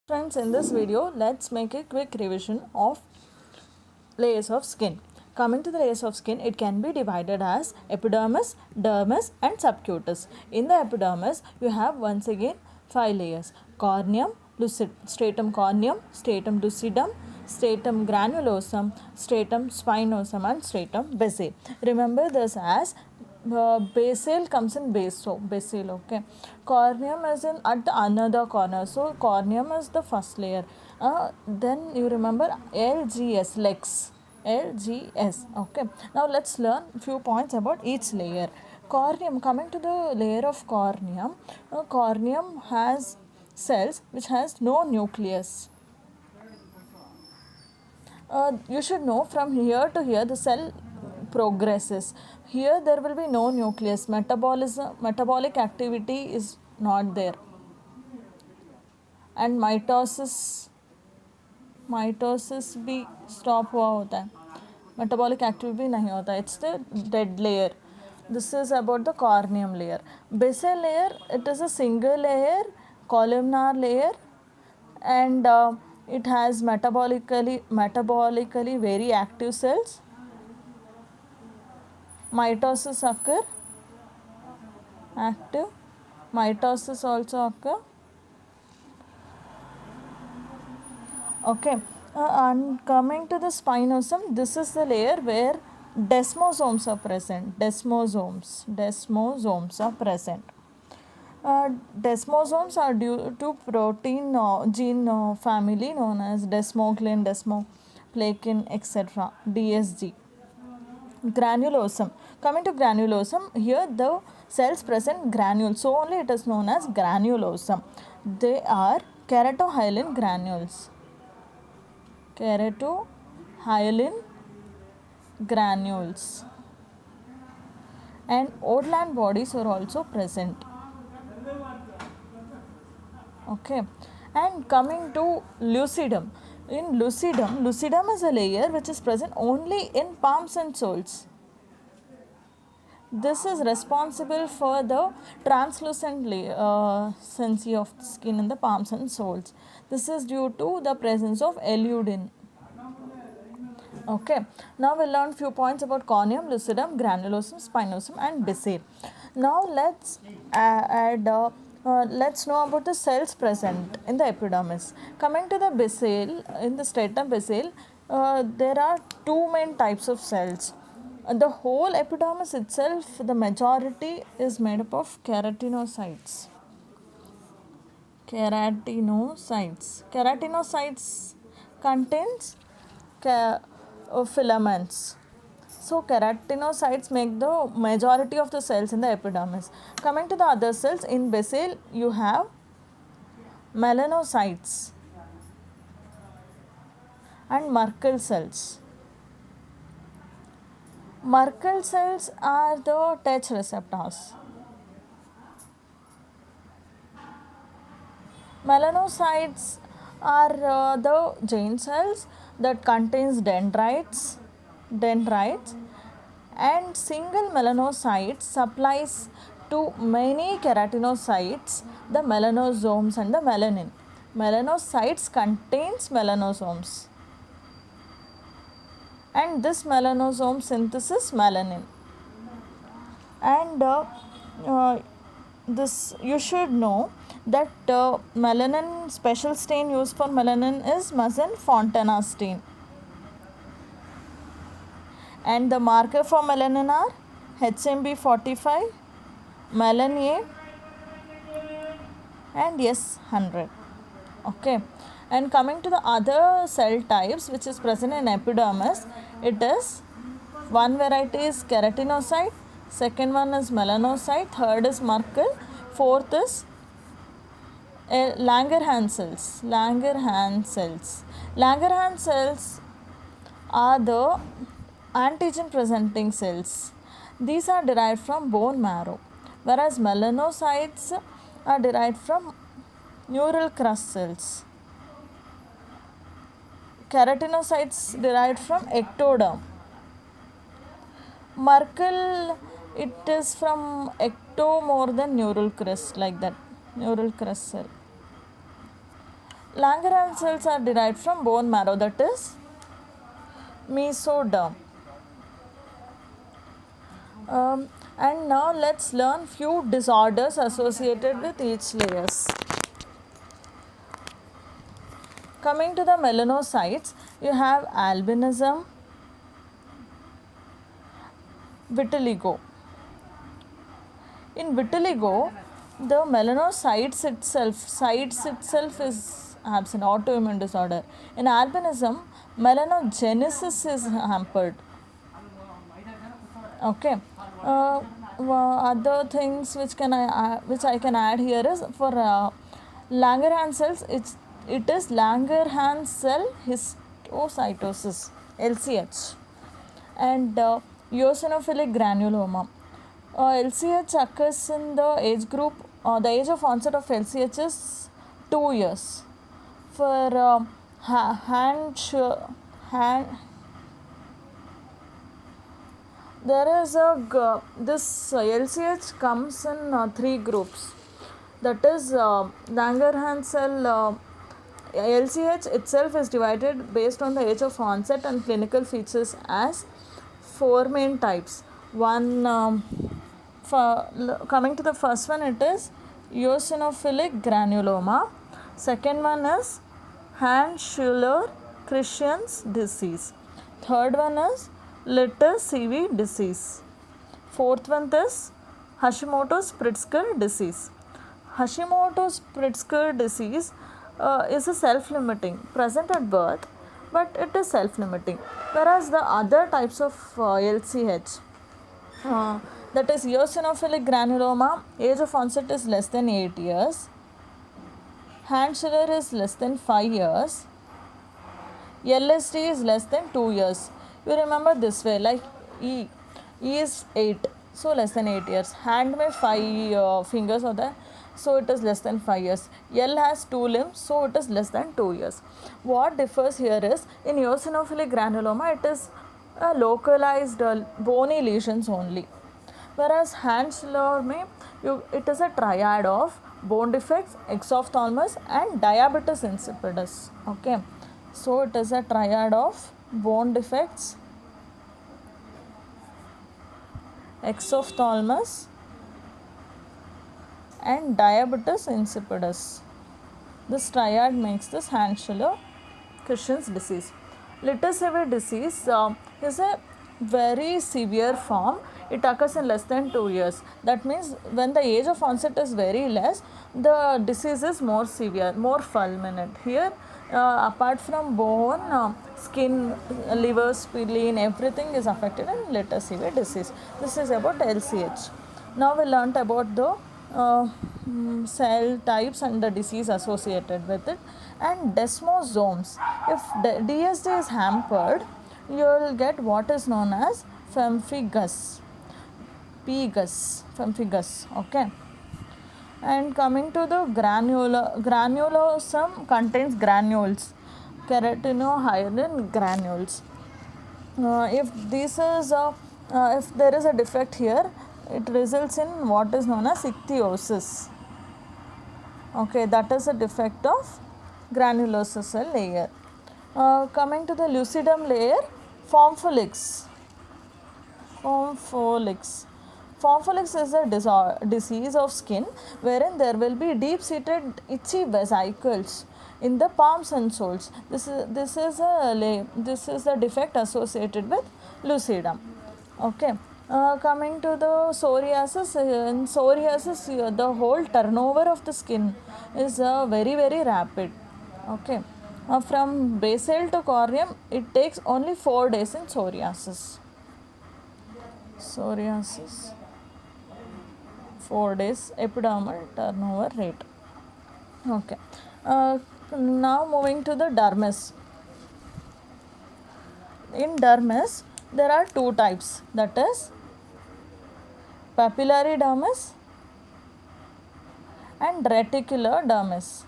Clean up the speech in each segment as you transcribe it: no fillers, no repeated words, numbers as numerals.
Friends, in this video, let's make a quick revision of layers of skin. Coming to the layers of skin, it can be divided as epidermis, dermis and subcutis. In the epidermis, you have once again 5 layers: corneum, stratum corneum, stratum lucidum, stratum granulosum, stratum spinosum and stratum basale. Remember this as basal comes in base, so basal. Okay, corneum is in at another corner, so corneum is the first layer. Then you remember LGS, legs, LGS. Okay, now let's learn few points about each layer. Corneum, coming to the layer of corneum, corneum has cells which has no nucleus. You should know from here to here the cell progresses. Here there will be no nucleus. Metabolic activity is not there. And mitosis भी stop हुआ होता है, metabolic activity नहीं होता, it's the dead layer. This is about the corneum layer. Basal layer, it is a single layer, columnar layer, and it has metabolically very active cells. Mitosis occur, active, mitosis also occur. Okay, and coming to the spinosum, this is the layer where desmosomes are present. Desmosomes are present. Desmosomes are due to protein gene family known as desmoglein, desmoplakin, etc. DSG. Granulosum. Coming to granulosum, here the cells present granules, so only it is known as granulosum. They are keratohyalin granules. Keratohyalin granules. And Odland bodies are also present. Okay, and coming to lucidum. In lucidum is a layer which is present only in palms and soles. This is responsible for the translucent layer of the skin in the palms and soles. This is due to the presence of eludin. Okay, now we'll learn few points about corneum, lucidum, granulosum, spinosum and basal. Now let's let's know about the cells present in the epidermis. Coming to the basal, in the stratum basal, there are two main types of cells. The whole epidermis itself, the majority is made up of keratinocytes. Keratinocytes contains filaments. So keratinocytes make the majority of the cells in the epidermis. Coming to the other cells, in basal you have melanocytes and Merkel cells. Merkel cells are the touch receptors. Melanocytes are the germ cells that contains dendrites, and single melanocyte supplies to many keratinocytes the melanosomes and the melanin. Melanocytes contains melanosomes, and this melanosome synthesis melanin. And this you should know that melanin, special stain used for melanin is Mason-Fontana stain. And the marker for melanin are HMB45, Melan A and S100. Okay, and coming to the other cell types which is present in epidermis, it is one variety is keratinocyte, second one is melanocyte, third is Merkel, fourth is Langerhans cells. Langerhans cells are the antigen presenting cells. These are derived from bone marrow, whereas melanocytes are derived from neural crust cells. Keratinocytes derived from ectoderm. Merkel, it is from ecto more than neural crust, like that, neural crust cell. Langerhans cells are derived from bone marrow, that is mesoderm. And now let's learn few disorders associated with each layers. Coming to the melanocytes, you have albinism, vitiligo. In vitiligo, the melanocytes itself is absent, autoimmune disorder. In albinism, melanogenesis is hampered. Okay. Other things which I can add here is for Langerhans cells, it is Langerhans cell histiocytosis, LCH, and eosinophilic granuloma. LCH occurs in the age group. The age of onset of LCH is 2 years. For there is this LCH comes in 3 groups. That is Langerhans cell. LCH itself is divided based on the age of onset and clinical features as 4 main types. Coming to the first one, it is eosinophilic granuloma. Second one is Hand-Schüller-Christian's disease. Third one is Litter-CV disease. Fourth one is Hashimoto's-Pritzker disease. Hashimoto's-Pritzker disease is a self-limiting, present at birth, but it is self-limiting. Whereas the other types of LCH, that is eosinophilic granuloma, age of onset is less than 8 years. Hand-Schüller is less than 5 years. LSD is less than 2 years. You remember this way, like E is 8, so less than 8 years. Hand में 5 fingers होता है, so it is less than 5 years. L has 2 limbs, so it is less than 2 years. What differs here is, in eosinophilic granuloma, it is a localized bony lesions only. Whereas Hand-Schüller में, it is a triad of bone defects, exophthalmos and diabetes insipidus. Okay, so it is a triad of bone defects, exophthalmos and diabetes insipidus. This triad makes this Hand-Schüller-Christian's disease. Litter-CV disease is a very severe form. It occurs in less than 2 years. That means when the age of onset is very less, the disease is more severe, more fulminant. Here, apart from bone, skin, liver, spleen, everything is affected in Litter-CV disease. This is about LCH. Now we learnt about the cell types and the disease associated with it, and desmosomes. If DSD is hampered, you will get what is known as pemphigus. Pemphigus. Okay. And coming to the granulosome contains granules, keratinohyaline granules. If there is a defect here, it results in what is known as ichthyosis. Okay, that is a defect of granulosa cell layer. Coming to the lucidum layer, Formpholyx. Formpholyx is a disease of skin wherein there will be deep-seated itchy vesicles in the palms and soles. This is a defect associated with lucidum. Okay. Coming to the psoriasis, in psoriasis the whole turnover of the skin is very rapid. Okay. From basal to corium, it takes only 4 days in psoriasis. 4 days epidermal turnover rate. Okay. Now moving to the dermis. In dermis, there are 2 types, that is papillary dermis and reticular dermis.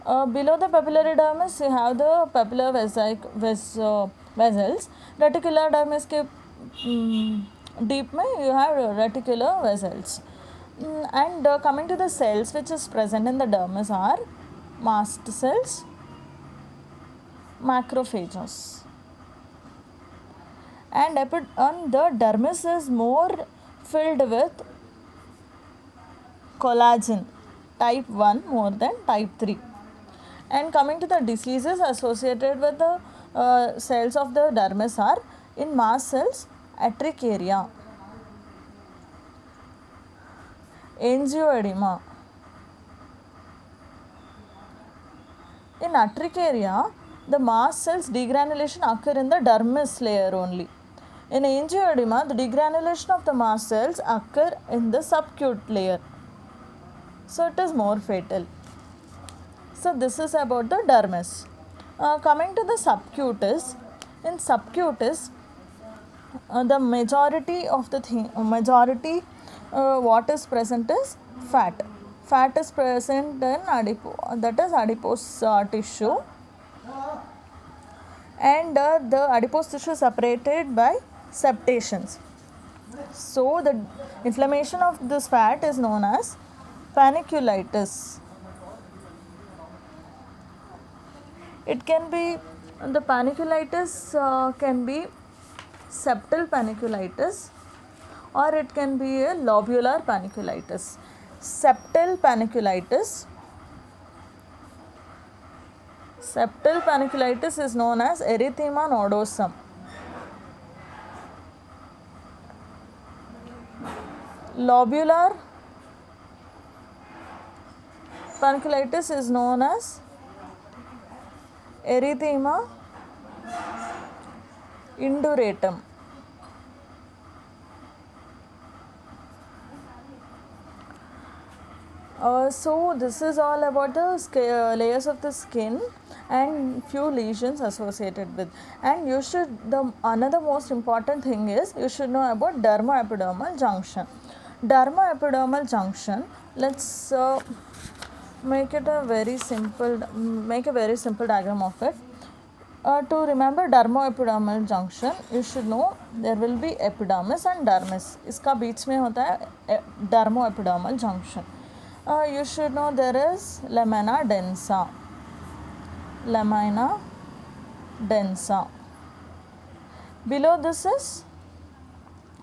Below the papillary dermis, you have the papillar vessels. Reticular dermis के deep में you have reticular vessels. And coming to the cells which is present in the dermis are mast cells, macrophages. And the dermis is more filled with collagen type 1 more than type 3. And coming to the diseases associated with the cells of the dermis are in mast cells, urticaria, angioedema. In urticaria, the mast cells degranulation occur in the dermis layer only. In angioedema, the degranulation of the mast cells occur in the subcute layer. So it is more fatal. So this is about the dermis. Coming to the subcutis, in subcutis, the majority of the what is present is fat. Fat is present in adipose tissue, and the adipose tissue is separated by septations. So the inflammation of this fat is known as panniculitis. It can be, the panniculitis can be septal panniculitis, or it can be a lobular panniculitis. Septal panniculitis is known as erythema nodosum. Lobular panniculitis is known as erythema induratum. So this is all about the layers of the skin and few lesions associated with. And you should, another most important thing is you should know about dermoepidermal junction. Dermoepidermal junction, let's make a very simple diagram of it. To remember dermoepidermal junction, you should know there will be epidermis and dermis. इसका बीच में होता है dermoepidermal junction. You should know there is lamina densa. Below this is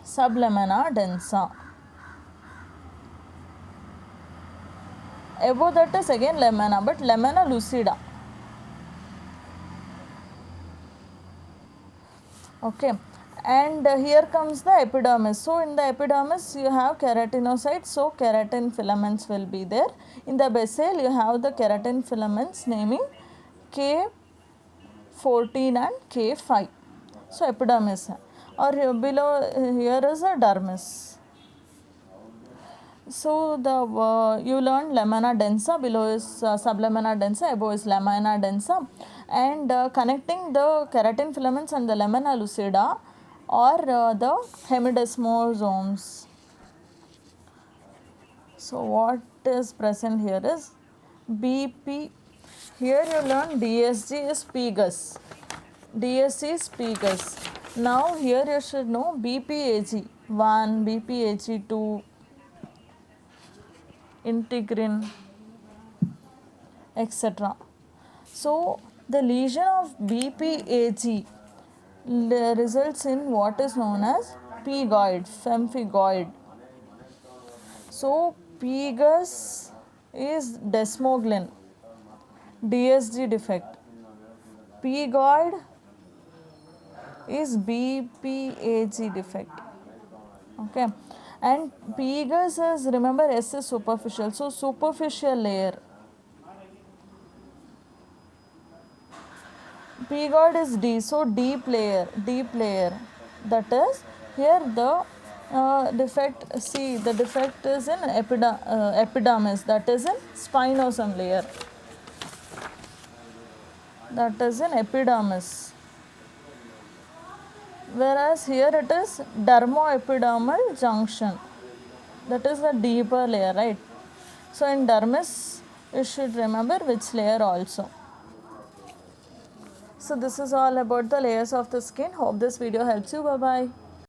sublamina densa. Above that is again lamina, but lamina lucida. Okay, and here comes the epidermis. So in the epidermis you have keratinocytes, so keratin filaments will be there. In the basal you have the keratin filaments naming K14 and K5. So epidermis, or below here is a dermis. So the you learned lamina densa, below is sublamina densa, above is lamina densa, and connecting the keratin filaments and the lamina lucida or the hemidesmosomes. So what is present here is BP. Here you learn DSG is Pegus. DSG is Pegus. Now here you should know BPAG 1, BPAG 2, integrin, etc. So the lesion of BPAG results in what is known as pegyod, pemphigoid. So Pegus is desmoglin, DSG defect. Pegyod is BPAG defect. Okay, and Pegus is, remember, S is superficial, so superficial layer. Pegyod is D, so deep layer. That is, here the defect, see, the defect is in epidermis, that is in spinosum layer. That is in epidermis. Whereas here it is dermoepidermal junction. That is the deeper layer, right? So in dermis, you should remember which layer also. So this is all about the layers of the skin. Hope this video helps you. Bye bye.